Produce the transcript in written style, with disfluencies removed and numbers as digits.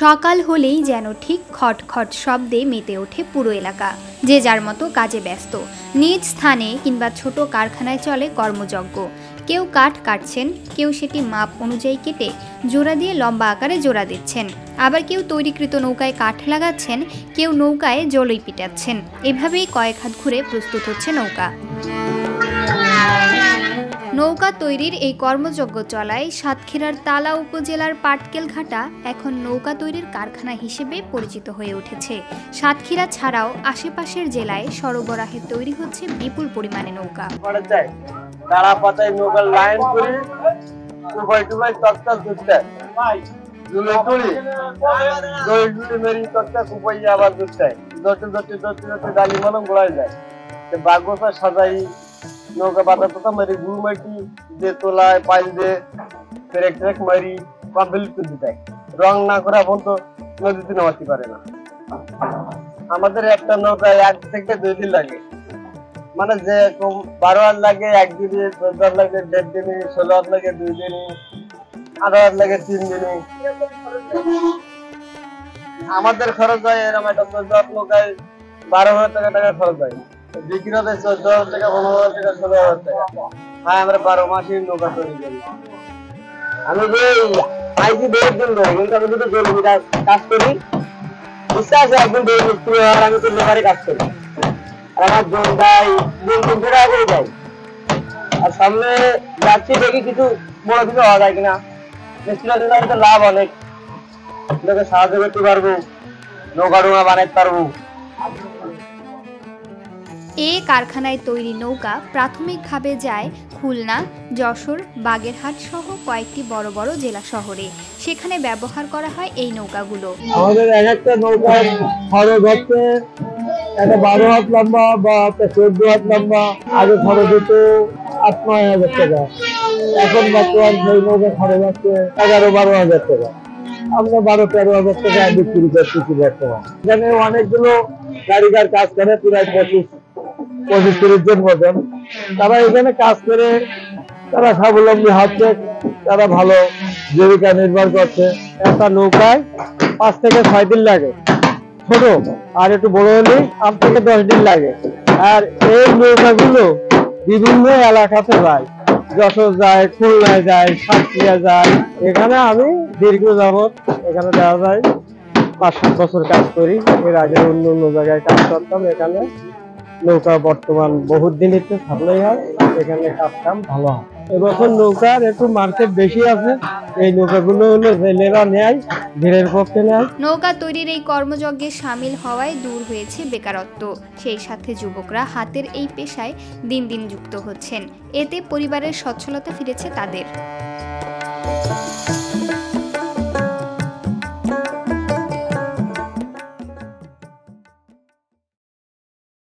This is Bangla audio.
সকাল হলেই যেন ঠিক খটখট শব্দে মেতে ওঠে পুরো এলাকা। যে যার মতো কাজে ব্যস্ত। নিজ স্থানে কিংবা ছোট কারখানায় চলে কর্মযজ্ঞ। কেউ কাঠ কাটছেন, কেউ সেটি মাপ অনুযায়ী কেটে জোড়া দিয়ে লম্বা আকারে জোড়া দিচ্ছেন, আবার কেউ তৈরিকৃত নৌকায় কাঠ লাগাচ্ছেন, কেউ নৌকায় জলই পিটাচ্ছেন। এভাবেই কয়েক হাত ঘুরে প্রস্তুত হচ্ছে নৌকা। নৌকা তৈরির এই কর্মযজ্ঞ চলায় সাতক্ষীরার তালা উপজেলার পাটকেলঘাটা এখন নৌকা তৈরির কারখানা হিসেবে পরিচিত হয়ে উঠেছে। সাতক্ষীরা ছাড়াও আশেপাশের জেলায় সরবরাহে তৈরি হচ্ছে বিপুল পরিমাণে নৌকা। নৌকা বাঁধা মারি গুড় মাটি যে তোলায় পাইল দিয়ে ট্রেক মারি কমপ্লিট করে দিতে রং না করা পর্যন্ত নদীতে নামাতে পারে না। আমাদের একটা নৌকায় 1 থেকে 2 দিন লাগে, মানে যে 12 হাত লাগে 1 দিনে, 14 হাত লাগে 1.5 দিনে, 16 হাত লাগে 2 দিনে, 18 হাত লাগে 3 দিনে। আমাদের খরচ হয় এরকম একটা 14 হাত নৌকায় 12,000 টাকা খরচ হয়। বিক্রি হবে 14,000 টাকা, 15,000 টাকা, 16,000 টাকা। হ্যাঁ, আমরা 12 মাসই নৌকা তৈরি করি। আমি যে আইজি 2 দিন ধরে কিন্তু আমি যদি জরুরি কাজ করি, বিশ্বাস আছে একদিন দেরি মিস্ত্রি হওয়ার আমি তো লেবারে কাজ করি। আর আমার জনটাই 2-3 টাকা করে যায়। আর সামনে যাচ্ছি দেখি কিছু বড় কিছু হওয়া যায় কিনা। মিস্ত্রির জন্য তো লাভ অনেক, লোকে সাহায্য করতে পারবো, নৌকা ডোঙা বানাইতে পারবো। এ কারখানায় তৈরি নৌকা প্রাথমিকভাবে যায় খুলনা, যশোর, বাগেরহাট সহ কয়েকটি বড় বড় জেলা শহরে। সেখানে ব্যবহার করা হয় এই নৌকাগুলো। আমাদের একটা নৌকার খরচ হচ্ছে একটা 12 হাত লম্বা বা 14 হাত লম্বা। আগে খরচ হতো 8-9 হাজার টাকা, এখন বর্তমান সেই নৌকা খরচ হচ্ছে 11-12 হাজার টাকা। আমরা 12-13 হাজার টাকা বিক্রি করতেছি বর্তমান। এখানে অনেকগুলো কারিগর কাজ করে, প্রায় 25-30 জন মতন। তারা এখানে কাজ করে, তারা স্বাবলম্বী হচ্ছে, তারা ভালো জীবিকা নির্ভর করছে। একটা নৌকায় 5 থেকে 6 দিন লাগে, ছোট আর একটু বড় হলে 8 থেকে 10 দিন লাগে। আর এই নৌকাগুলো বিভিন্ন এলাকাতে যায়, যশোর যায়, খুলনায় যায়, সাতক্ষীরা যায়। এখানে আমি দীর্ঘ যাবৎ এখানে দেওয়া যায় 5-7 বছর কাজ করি। এর আগে অন্য অন্য জায়গায় কাজ করতাম। এখানে নৌকা বর্তমান বহুত দিন একটু সাপ্লাই হয়, এখানে কাজ কাম ভালো হয়। এবছর নৌকার একটু মার্কেট বেশি আছে। এই নৌকাগুলো হলো জেলেরা নেয়, ভিড়ের পক্ষে নেয়। নৌকা তৈরির এই কর্মযজ্ঞে সামিল হওয়ায় দূর হয়েছে বেকারত্ব। সেই সাথে যুবকরা হাতের এই পেশায় দিন দিন যুক্ত হচ্ছেন। এতে পরিবারের সচ্ছলতা ফিরেছে তাদের।